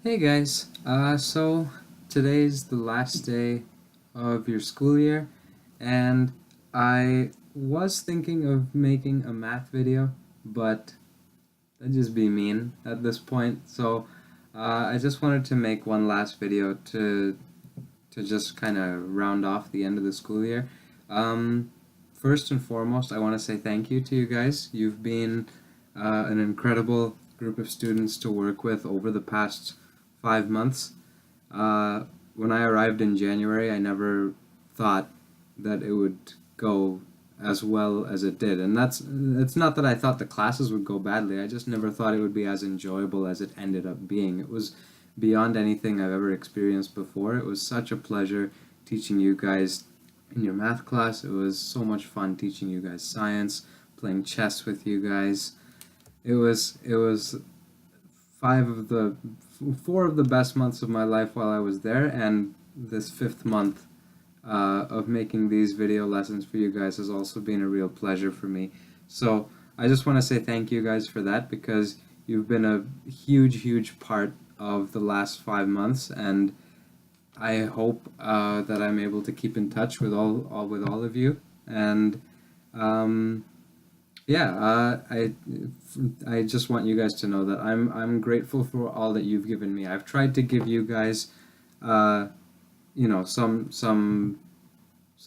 Hey guys, so today's the last day of your school year, and I was thinking of making a math video, but that'd just be mean at this point. So I just wanted to make one last video to just kind of round off the end of the school year. Um, First and foremost, I want to say thank you to you guys. You've been an incredible group of students to work with over the past 5 months. Uh, when I arrived in January, I never thought that it would go as well as it did. And it's not that I thought the classes would go badly. I just never thought it would be as enjoyable as it ended up being. It was beyond anything I've ever experienced before. It was such a pleasure teaching you guys in your math class. It was so much fun teaching you guys science, playing chess with you guys. It was five of the four of the best months of my life while I was there, and this fifth month of making these video lessons for you guys has also been a real pleasure for me. So I just want to say thank you guys for that, because you've been a huge part of the last 5 months, and I hope that I'm able to keep in touch with all of you. And um, yeah, I just want you guys to know that I'm grateful for all that you've given me. I've tried to give you guys, uh, some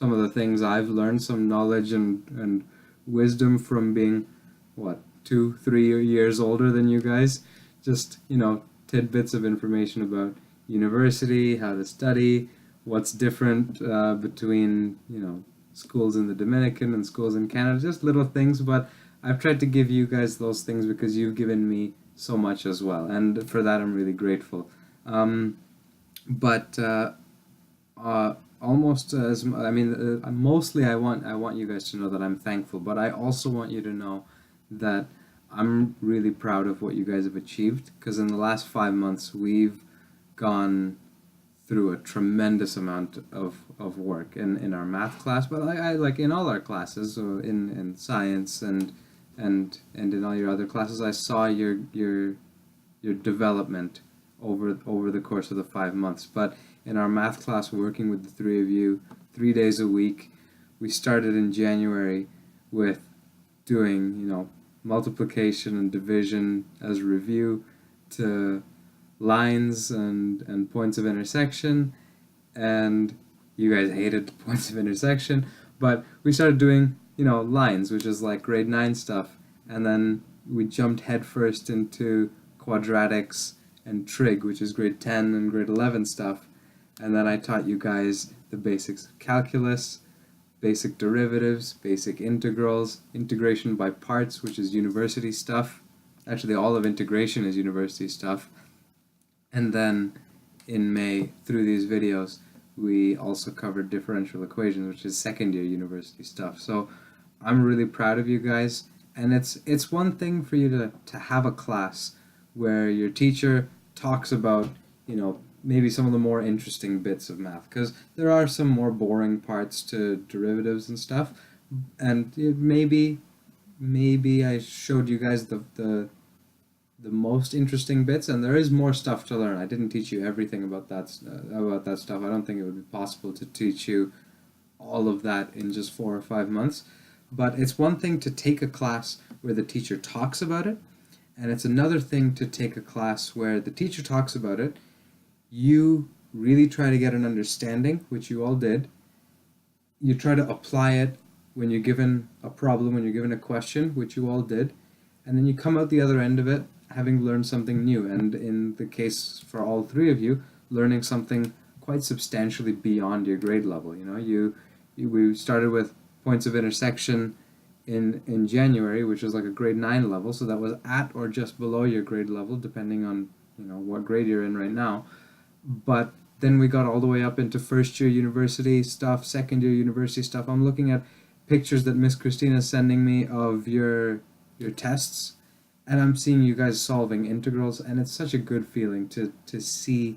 of the things I've learned, some knowledge and wisdom from being, what, 2, 3 years older than you guys. Just, tidbits of information about university, how to study, what's different between, schools in the Dominican and schools in Canada, just little things, but I've tried to give you guys those things because you've given me so much as well, and for that I'm really grateful. But almost as I mean, mostly I want you guys to know that I'm thankful, but I also want you to know that I'm really proud of what you guys have achieved, because in the last 5 months we've gone through a tremendous amount of work in our math class, but I like in all our classes, so in science and in all your other classes. I saw your development over the course of the 5 months. But in our math class, working with the three of you 3 days a week, we started in January with doing, multiplication and division as review, to lines and points of intersection, and you guys hated points of intersection, but we started doing, lines, which is like grade 9 stuff, and then we jumped headfirst into quadratics and trig, which is grade 10 and grade 11 stuff, and then I taught you guys the basics of calculus, basic derivatives, basic integrals, integration by parts, which is university stuff. Actually, all of integration is university stuff. And then in May, through these videos, we also covered differential equations, which is second year university stuff. So I'm really proud of you guys. And it's one thing for you to have a class where your teacher talks about, maybe some of the more interesting bits of math, because there are some more boring parts to derivatives and stuff. And maybe I showed you guys the most interesting bits, and there is more stuff to learn. I didn't teach you everything about that stuff. I don't think it would be possible to teach you all of that in just 4 or 5 months. But it's one thing to take a class where the teacher talks about it, and it's another thing to take a class where the teacher talks about it, you really try to get an understanding, which you all did. You try to apply it when you're given a problem, when you're given a question, which you all did, and then you come out the other end of it having learned something new, and in the case for all three of you, learning something quite substantially beyond your grade level. We started with points of intersection in January, which was like a grade 9 level, so that was at or just below your grade level, depending on what grade you're in right now. But then we got all the way up into first year university stuff, second year university stuff. I'm looking at pictures that Miss Christina is sending me of your tests, and I'm seeing you guys solving integrals, and it's such a good feeling to see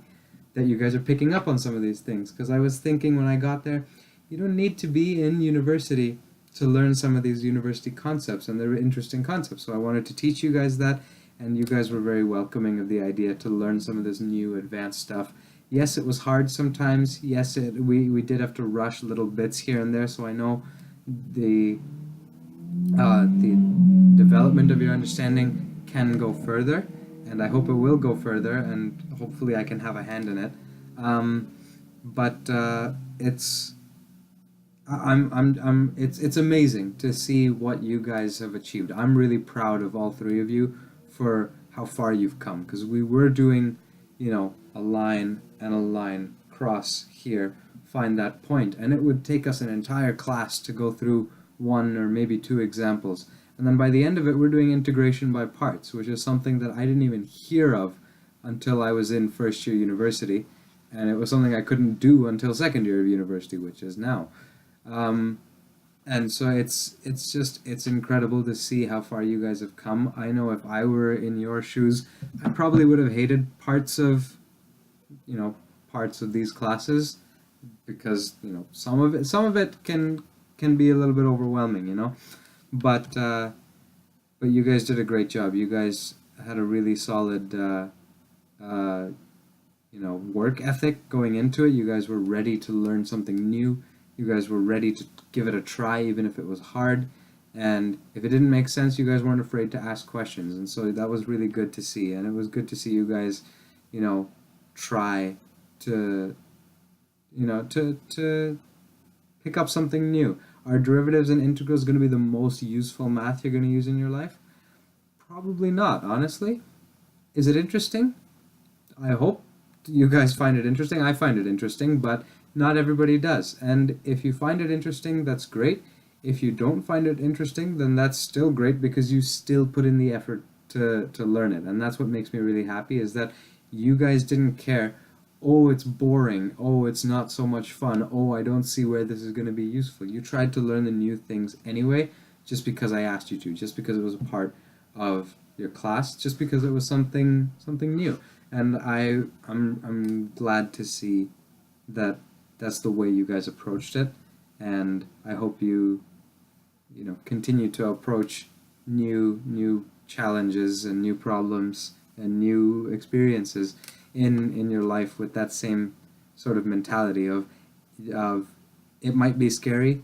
that you guys are picking up on some of these things, because I was thinking when I got there, you don't need to be in university to learn some of these university concepts, and they're interesting concepts. So I wanted to teach you guys that, and you guys were very welcoming of the idea to learn some of this new advanced stuff. Yes, it was hard sometimes. Yes, we did have to rush little bits here and there, so I know the development of your understanding can go further, and I hope it will go further, and hopefully I can have a hand in it. But it's it's amazing to see what you guys have achieved. I'm really proud of all three of you for how far you've come, because we were doing, a line and a line cross here, find that point, and it would take us an entire class to go through one or maybe two examples. And then by the end of it, we're doing integration by parts, which is something that I didn't even hear of until I was in first year university, and it was something I couldn't do until second year of university, which is now. Um, and so it's incredible to see how far you guys have come. I know if I were in your shoes, I probably would have hated parts of these classes, because some of it can be a little bit overwhelming, but but you guys did a great job. You guys had a really solid uh, work ethic going into it. You guys were ready to learn something new. You guys were ready to give it a try, even if it was hard. And if it didn't make sense, you guys weren't afraid to ask questions. And so that was really good to see. And it was good to see you guys, try to, to pick up something new. Are derivatives and integrals going to be the most useful math you're going to use in your life? Probably not, honestly. Is it interesting? I hope you guys find it interesting. I find it interesting, but not everybody does. And if you find it interesting, that's great. If you don't find it interesting, then that's still great, because you still put in the effort to learn it. And that's what makes me really happy, is that you guys didn't care, oh, it's boring, oh, it's not so much fun, oh, I don't see where this is going to be useful. You tried to learn the new things anyway, just because I asked you to, just because it was a part of your class, just because it was something new. And I'm glad to see that that's the way you guys approached it, and I hope you continue to approach new challenges and new problems and new experiences in your life with that same sort of mentality of it might be scary,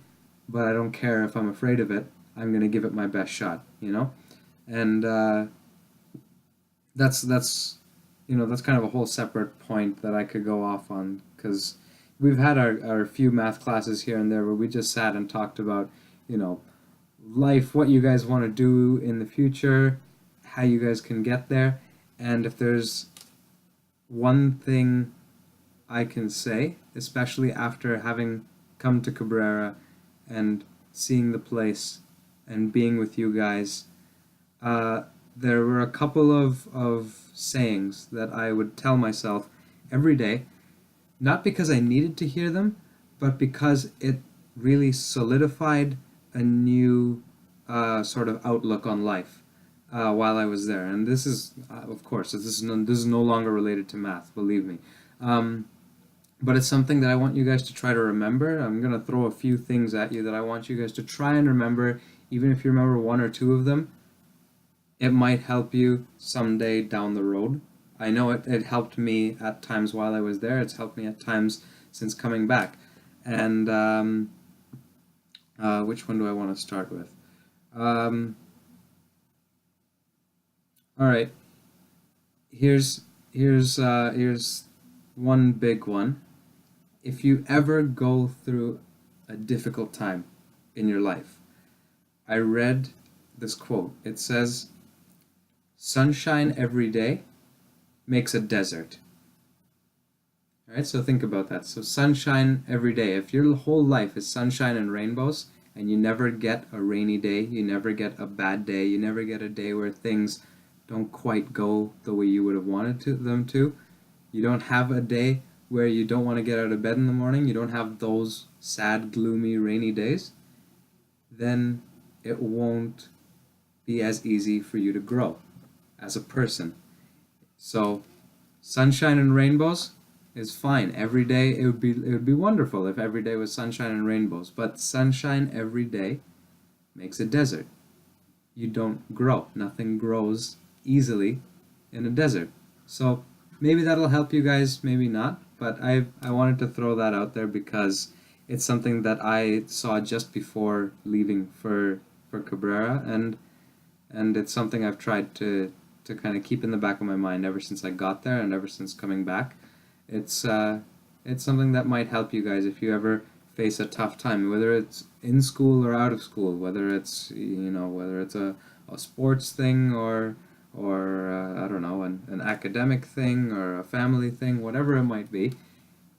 but I don't care if I'm afraid of it. I'm gonna give it my best shot, and that's kind of a whole separate point that I could go off on, because we've had our few math classes here and there where we just sat and talked about, life, what you guys want to do in the future, how you guys can get there. And if there's one thing I can say, especially after having come to Cabrera and seeing the place and being with you guys, there were a couple of sayings that I would tell myself every day, not because I needed to hear them, but because it really solidified a new sort of outlook on life while I was there. And this is, of course, this is no longer related to math, believe me. But it's something that I want you guys to try to remember. I'm going to throw a few things at you that I want you guys to try and remember, even if you remember one or two of them. It might help you someday down the road. I know it helped me at times while I was there. It's helped me at times since coming back. And which one do I want to start with? All right. Here's one big one. If you ever go through a difficult time in your life, I read this quote. It says, "Sunshine every day makes a desert." All right, so think about that. So sunshine every day. If your whole life is sunshine and rainbows, and you never get a rainy day, you never get a bad day, you never get a day where things don't quite go the way you would have wanted them to, you don't have a day where you don't want to get out of bed in the morning, you don't have those sad, gloomy, rainy days, then it won't be as easy for you to grow as a person. So sunshine and rainbows is fine. Every day it would be wonderful if every day was sunshine and rainbows, but sunshine every day makes a desert. You don't grow. Nothing grows easily in a desert. So maybe that'll help you guys, maybe not, but I wanted to throw that out there because it's something that I saw just before leaving for Cabrera, and it's something I've tried to kind of keep in the back of my mind ever since I got there and ever since coming back. It's it's something that might help you guys if you ever face a tough time, whether it's in school or out of school, whether it's whether it's a sports thing or I don't know, an academic thing or a family thing, whatever it might be.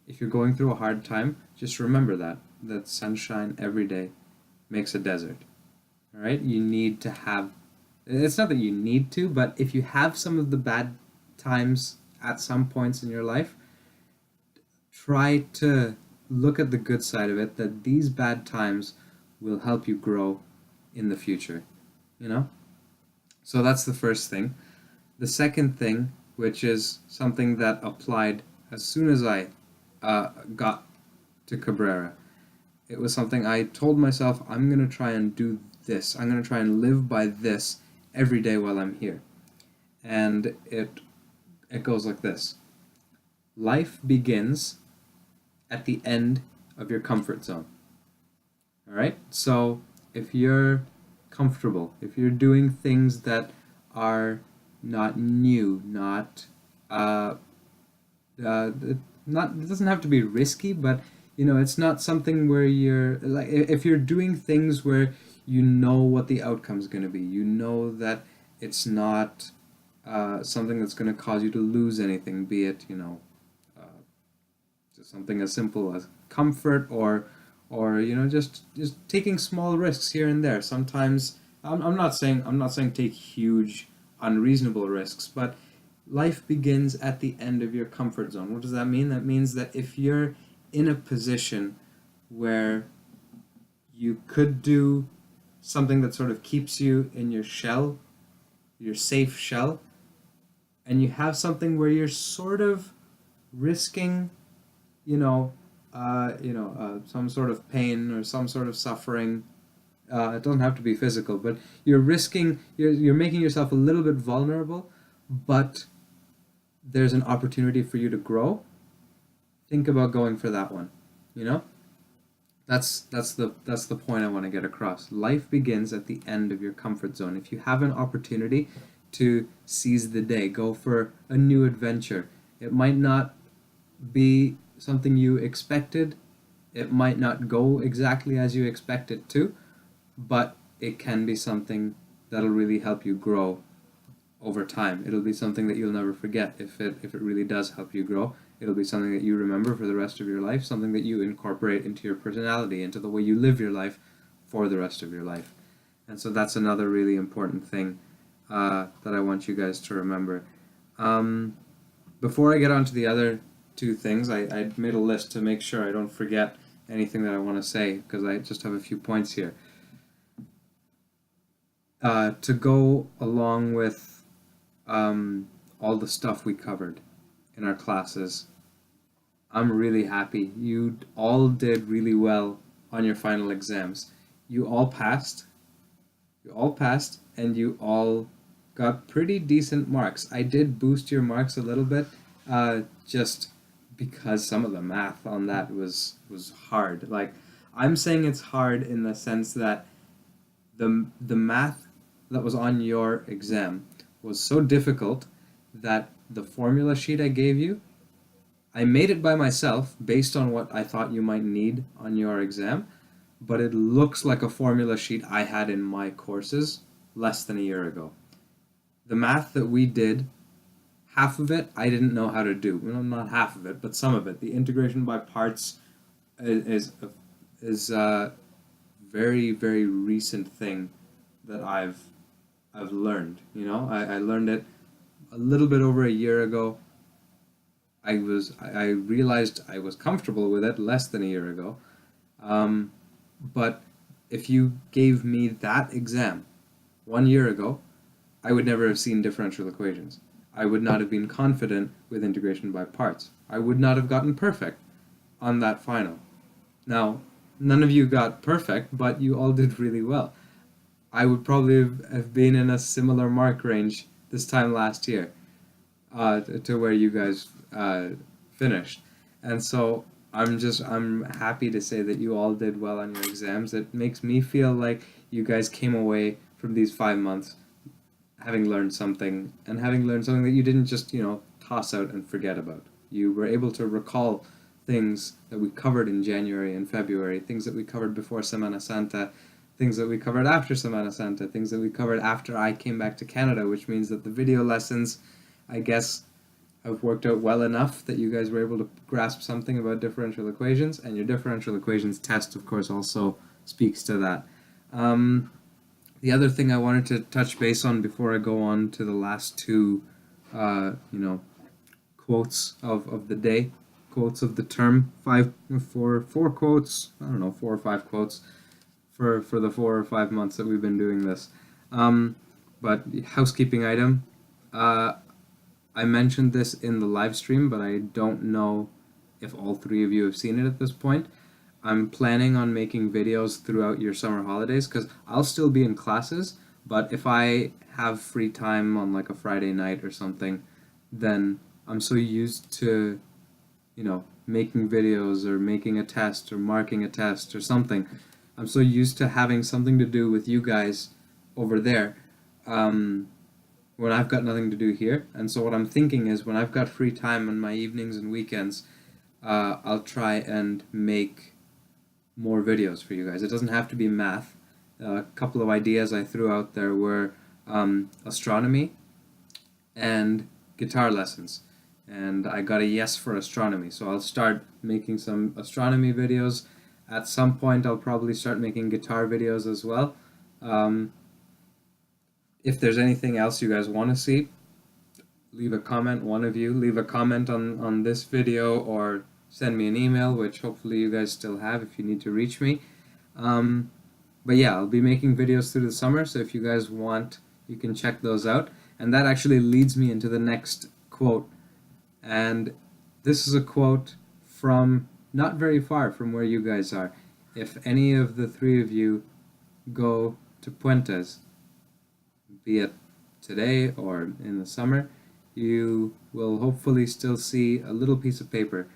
If you're going through a hard time, just remember that sunshine every day makes a desert. All right, you need to have. It's not that you need to, but if you have some of the bad times at some points in your life, try to look at the good side of it, that these bad times will help you grow in the future, you know? So that's the first thing. The second thing, which is something that applied as soon as I got to Cabrera, it was something I told myself, I'm going to try and do this. I'm going to try and live by this every day while I'm here. And it goes like this. Life begins at the end of your comfort zone. All right? So if you're comfortable, if you're doing things that are not new, not it doesn't have to be risky, but it's not something where you're like, if you're doing things where you know what the outcome's going to be, you know that it's not something that's going to cause you to lose anything, be it uh, just something as simple as comfort or just taking small risks here and there. Sometimes I'm not saying take huge unreasonable risks, but life begins at the end of your comfort zone. What does that mean? That means that if you're in a position where you could do something that sort of keeps you in your shell, your safe shell, and you have something where you're sort of risking, some sort of pain or some sort of suffering. It doesn't have to be physical, but you're making yourself a little bit vulnerable, but there's an opportunity for you to grow. Think about going for that one. You know, that's the point I want to get across. Life begins at the end of your comfort zone. If you have an opportunity to seize the day, go for a new adventure. It might not be something you expected. It might not go exactly as you expect it to, but it can be something that'll really help you grow over time. It'll be something that you'll never forget if it really does help you grow. It'll be something that you remember for the rest of your life, something that you incorporate into your personality, into the way you live your life for the rest of your life. And so that's another really important thing that I want you guys to remember. Before I get on to the other two things, I made a list to make sure I don't forget anything that I want to say, because I just have a few points here. To go along with all the stuff we covered in our classes, I'm really happy. You all did really well on your final exams. You all passed. You all passed, and you all got pretty decent marks. I did boost your marks a little bit, just because some of the math on that was hard. Like, I'm saying it's hard in the sense that the math that was on your exam was so difficult that the formula sheet I gave you, I made it by myself based on what I thought you might need on your exam, but it looks like a formula sheet I had in my courses less than a year ago. The math that we did, half of it I didn't know how to do. Well, not half of it, but some of it. The integration by parts is a very, very recent thing that I've learned. I learned it a little bit over a year ago. I realized I was comfortable with it less than a year ago. But if you gave me that exam 1 year ago, I would never have seen differential equations. I would not have been confident with integration by parts. I would not have gotten perfect on that final. Now, none of you got perfect, but you all did really well. I would probably have been in a similar mark range this time last year, to where you guys finished. And so I'm happy to say that you all did well on your exams. It makes me feel like you guys came away from these 5 months having learned something, and having learned something that you didn't just, toss out and forget about. You were able to recall things that we covered in January and February, things that we covered before Semana Santa, things that we covered after Semana Santa, things that we covered after I came back to Canada, which means that the video lessons, I guess, have worked out well enough that you guys were able to grasp something about differential equations, and your differential equations test, of course, also speaks to that. The other thing I wanted to touch base on before I go on to the last two, quotes of the day, quotes of the term, four quotes, I don't know, 4 or 5 quotes for the 4 or 5 months that we've been doing this. But housekeeping item, I mentioned this in the live stream, but I don't know if all 3 of you have seen it at this point. I'm planning on making videos throughout your summer holidays, because I'll still be in classes, but if I have free time on like a Friday night or something, then I'm so used to, making videos or making a test or marking a test or something. I'm so used to having something to do with you guys over there, when I've got nothing to do here. And so what I'm thinking is, when I've got free time on my evenings and weekends, I'll try and make more videos for you guys. It doesn't have to be math. A couple of ideas I threw out there were astronomy and guitar lessons. And I got a yes for astronomy, so I'll start making some astronomy videos. At some point, I'll probably start making guitar videos as well. If there's anything else you guys want to see, leave a comment, one of you. Leave a comment on this video, or send me an email, which hopefully you guys still have if you need to reach me. But yeah, I'll be making videos through the summer, so if you guys want, you can check those out. And that actually leads me into the next quote. And this is a quote from not very far from where you guys are. If any of the 3 of you go to Puentes, be it today or in the summer, you will hopefully still see a little piece of paper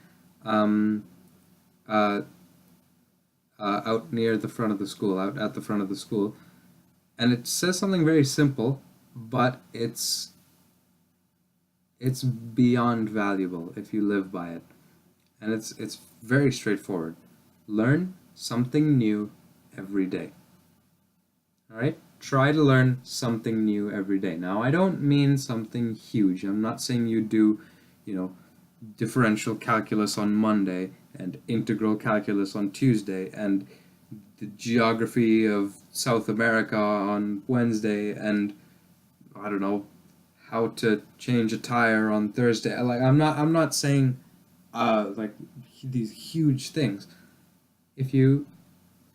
out near the front of the school, out at the front of the school, and it says something very simple, but it's beyond valuable if you live by it, and it's very straightforward. Learn something new every day. All right? Try to learn something new every day. Now, I don't mean something huge. I'm not saying you do, differential calculus on Monday and integral calculus on Tuesday and the geography of South America on Wednesday and, I don't know, how to change a tire on Thursday. Like, I'm not saying like these huge things. If you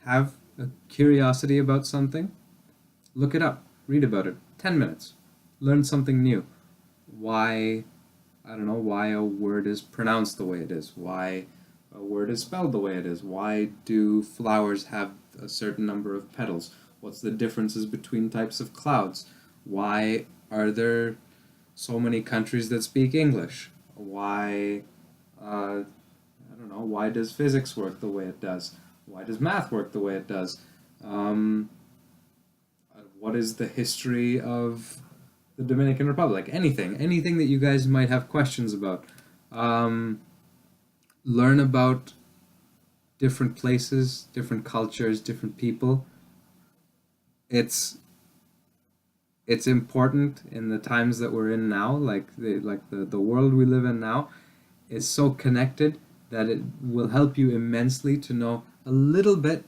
have a curiosity about something, look it up, read about it. 10 minutes. Learn something new. Why, I don't know, why a word is pronounced the way it is. Why a word is spelled the way it is. Why do flowers have a certain number of petals? What's the differences between types of clouds? Why are there so many countries that speak English? Why, I don't know, why does physics work the way it does? Why does math work the way it does? What is the history of the Dominican Republic? Anything that you guys might have questions about. Learn about different places, different cultures, different people. It's important in the times that we're in now, the world we live in now is so connected that it will help you immensely to know a little bit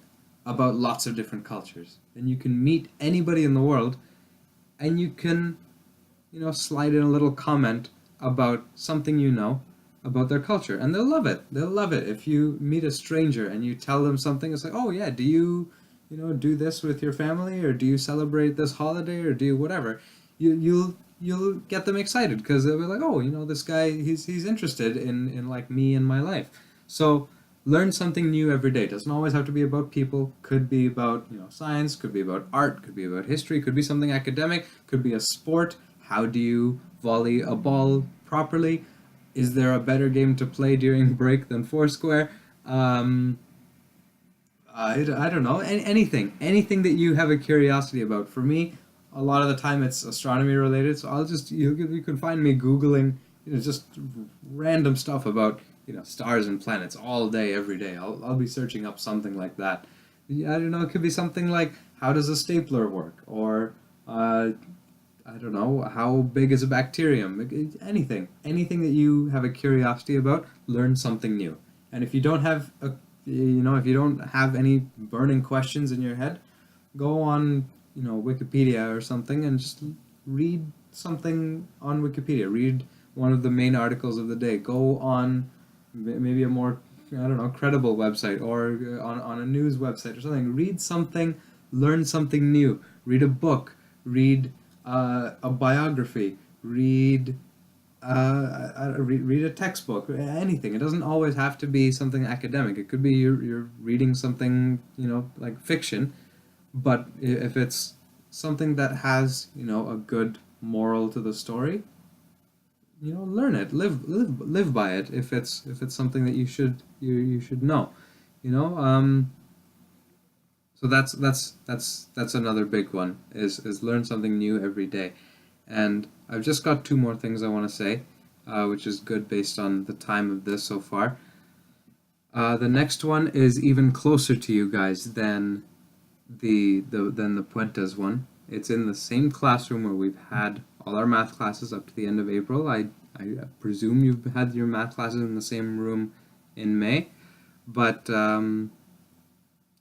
about lots of different cultures. And you can meet anybody in the world, and you can, slide in a little comment about something about their culture, and they'll love it. They'll love it. If you meet a stranger and you tell them something, it's like, oh yeah, do you, do this with your family, or do you celebrate this holiday, or do you whatever? You'll get them excited, because they'll be like, oh, this guy, he's interested in like me and my life. So learn something new every day. It doesn't always have to be about people. Could be about science, could be about art, could be about history, could be something academic, could be a sport. How do you volley a ball properly? Is there a better game to play during break than Foursquare? Um, I don't know. Anything that you have a curiosity about. For me, a lot of the time it's astronomy related. So I'll just you can find me googling just random stuff about stars and planets all day every day. I'll be searching up something like that. Yeah, I don't know. It could be something like how does a stapler work, or I don't know, how big is a bacterium? Anything that you have a curiosity about, learn something new. And if you don't have if you don't have any burning questions in your head, go on, Wikipedia or something and just read something on Wikipedia. Read one of the main articles of the day. Go on maybe a more, I don't know, credible website, or on a news website or something. Read something, learn something new. Read a book, read a biography, read a textbook, anything. It doesn't always have to be something academic. It could be you're reading something, like fiction, but if it's something that has, a good moral to the story, learn it, live by it. If it's something that you should know, you know. So that's another big one is learn something new every day. And I've just got two more things I want to say, which is good based on the time of this so far. The next one is even closer to you guys than the Puentes one. It's in the same classroom where we've had all our math classes up to the end of April. I presume you've had your math classes in the same room in May, but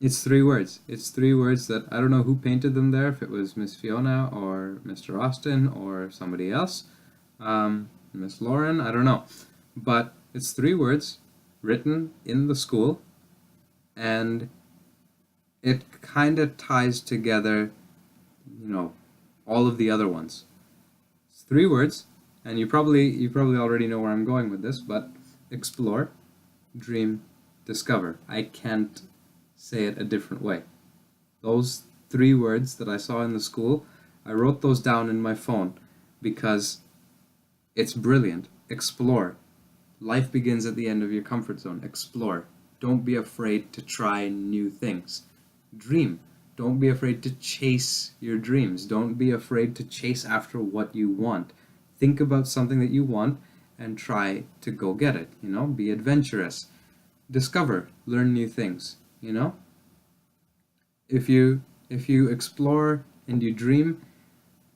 it's three words. It's three words that I don't know who painted them there, if it was Miss Fiona or Mr. Austin or somebody else, Miss Lauren, I don't know. But it's three words written in the school, and it kind of ties together, all of the other ones. It's three words, and you probably already know where I'm going with this, but explore, dream, discover. I can't say it a different way. Those three words that I saw in the school, I wrote those down in my phone because it's brilliant. Explore. Life begins at the end of your comfort zone. Explore. Don't be afraid to try new things. Dream. Don't be afraid to chase your dreams. Don't be afraid to chase after what you want. Think about something that you want and try to go get it. Be adventurous. Discover. Learn new things. If you explore and you dream,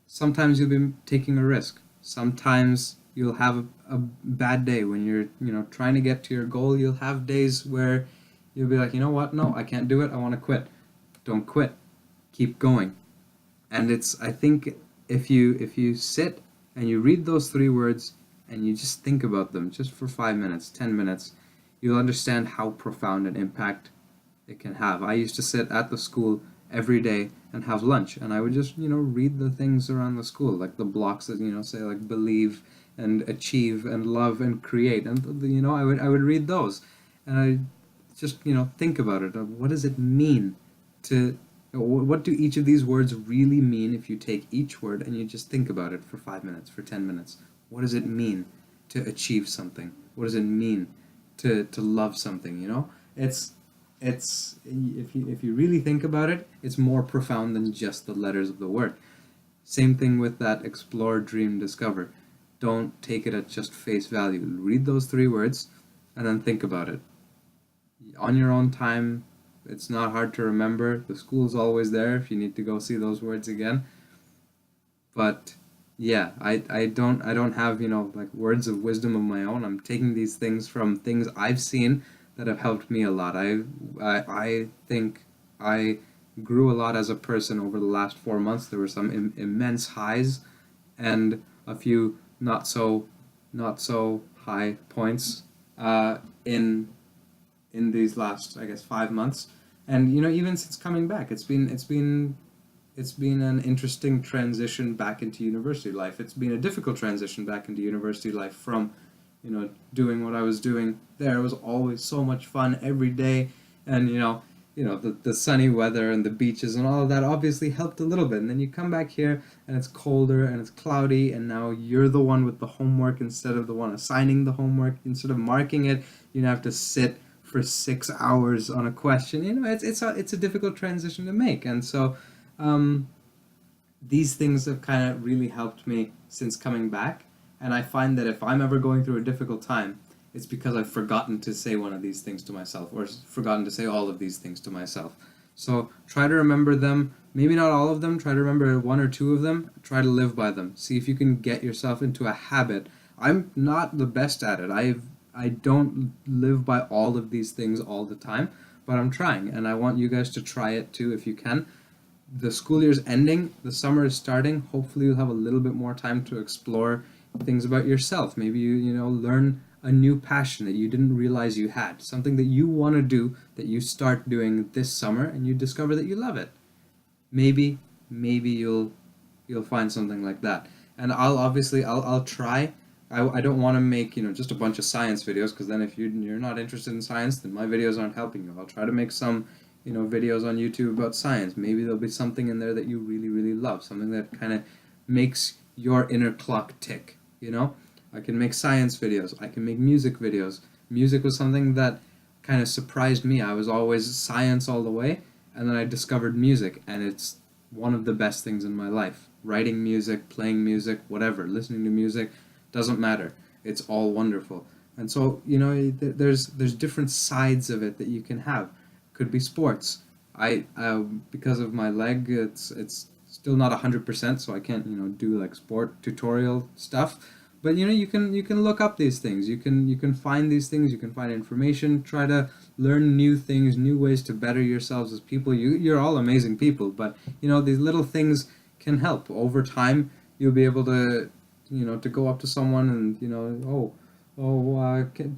sometimes you'll be taking a risk. Sometimes you'll have a bad day when you're trying to get to your goal. You'll have days where you'll be like, you know what, no, I can't do it, I want to quit. Don't quit, keep going. And I think if you sit and you read those three words and you just think about them just for 5 minutes, 10 minutes, you'll understand how profound an impact it can have. I used to sit at the school every day and have lunch, and I would just read the things around the school, like the blocks that say like believe and achieve and love and create, and I would read those, and I just think about it. What does it mean to what do each of these words really mean if you take each word and you just think about it for 5 minutes, for 10 minutes? What does it mean to achieve something? What does it mean to love something? It's if you really think about it, it's more profound than just the letters of the word. Same thing with that explore, dream, discover. Don't take it at just face value. Read those three words and then think about it. On your own time, it's not hard to remember. The school's always there if you need to go see those words again. But yeah, I don't have, like words of wisdom of my own. I'm taking these things from things I've seen that have helped me a lot. I think I grew a lot as a person over the last 4 months. There were some immense highs and a few not so high points in these last, I guess, 5 months. And even since coming back, it's been an interesting transition back into university life. It's been a difficult transition back into university life from doing what I was doing there. It was always so much fun every day, and the sunny weather and the beaches and all of that obviously helped a little bit. And then you come back here and it's colder and it's cloudy, and now you're the one with the homework instead of the one assigning the homework. Instead of marking it, you have to sit for 6 hours on a question. It's a difficult transition to make. And so these things have kind of really helped me since coming back. And I find that if I'm ever going through a difficult time, it's because I've forgotten to say one of these things to myself, or forgotten to say all of these things to myself. So try to remember them. Maybe not all of them. Try to remember one or two of them. Try to live by them. See if you can get yourself into a habit. I'm not the best at it. I don't live by all of these things all the time, but I'm trying, and I want you guys to try it too if you can. The school year's ending, the summer is starting. Hopefully you'll have a little bit more time to explore things about yourself. Maybe you learn a new passion that you didn't realize you had, something that you want to do that you start doing this summer and you discover that you love it. Maybe you'll find something like that. And I'll try. I don't want to make just a bunch of science videos, because then if you're not interested in science, then my videos aren't helping you. I'll try to make some videos on YouTube about science. Maybe there'll be something in there that you really, really love, something that kind of makes your inner clock tick. I can make science videos. I can make music videos. Music was something that kind of surprised me. I was always science all the way, and then I discovered music, and it's one of the best things in my life. Writing music, playing music, whatever, listening to music, doesn't matter. It's all wonderful. And so, there's different sides of it that you can have. Could be sports. I because of my leg, it's still not 100%, so I can't do like sport tutorial stuff. But you can look up these things. You can find these things. You can find information. Try to learn new things, new ways to better yourselves as people. You're all amazing people, but these little things can help. Over time, you'll be able to to go up to someone and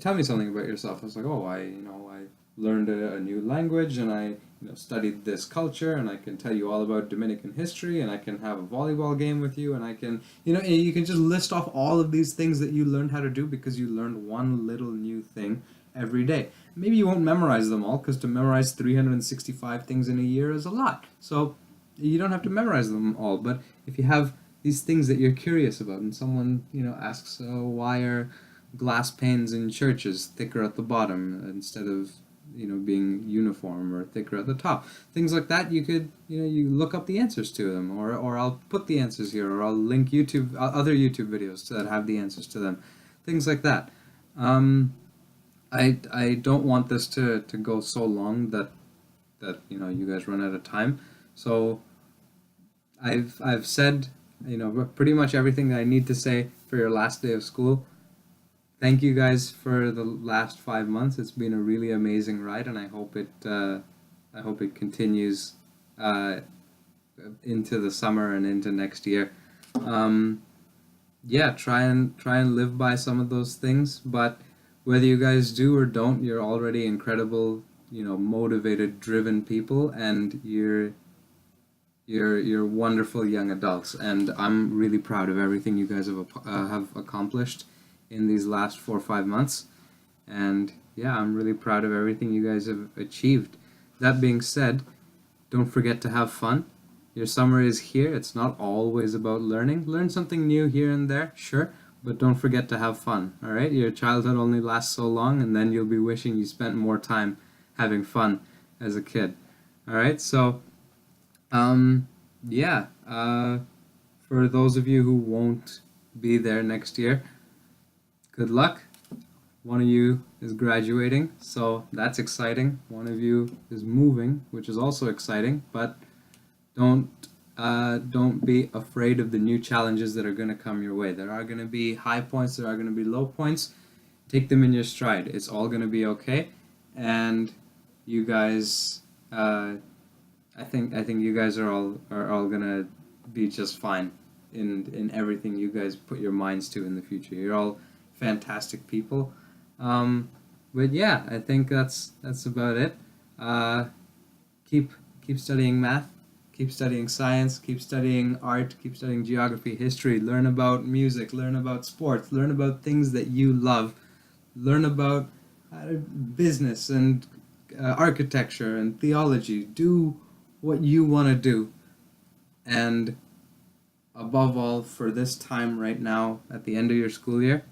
tell me something about yourself. I was like, I learned a new language, and I studied this culture, and I can tell you all about Dominican history, and I can have a volleyball game with you, and I can you can just list off all of these things that you learned how to do because you learned one little new thing every day. Maybe you won't memorize them all, because to memorize 365 things in a year is a lot. So you don't have to memorize them all, but if you have these things that you're curious about, and someone asks, why are glass panes in churches thicker at the bottom instead of being uniform, or thicker at the top, things like that, you could you look up the answers to them, or I'll put the answers here, or I'll link other YouTube videos that have the answers to them, things like that. I don't want this to go so long that you guys run out of time. So I've said pretty much everything that I need to say for your last day of school. Thank you guys for the last 5 months. It's been a really amazing ride, and I hope it continues into the summer and into next year. Try and live by some of those things. But whether you guys do or don't, you're already incredible, motivated, driven people, and you're wonderful young adults. And I'm really proud of everything you guys have accomplished in these last 4 or 5 months. And I'm really proud of everything you guys have achieved. That being said, don't forget to have fun. Your summer is here. It's not always about learning. Learn something new here and there, sure, but don't forget to have fun, all right? Your childhood only lasts so long, and then you'll be wishing you spent more time having fun as a kid, all right? So, for those of you who won't be there next year, good luck. One of you is graduating, so that's exciting. One of you is moving, which is also exciting, but don't be afraid of the new challenges that are going to come your way. There are going to be high points, there are going to be low points. Take them in your stride. It's all going to be okay. And you guys, I think you guys are all going to be just fine in everything you guys put your minds to in the future. You're all fantastic people. But I think that's about it. Keep studying math, keep studying science, keep studying art, keep studying geography, history, learn about music, learn about sports, learn about things that you love, learn about business and architecture and theology. Do what you want to do. And above all, for this time right now, at the end of your school year,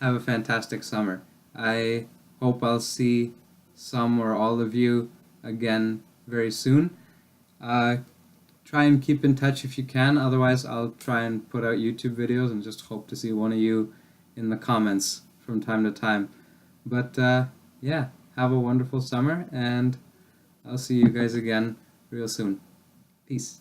have a fantastic summer. I hope I'll see some or all of you again very soon. Try and keep in touch if you can. Otherwise, I'll try and put out YouTube videos and just hope to see one of you in the comments from time to time. But yeah, have a wonderful summer, and I'll see you guys again real soon. Peace.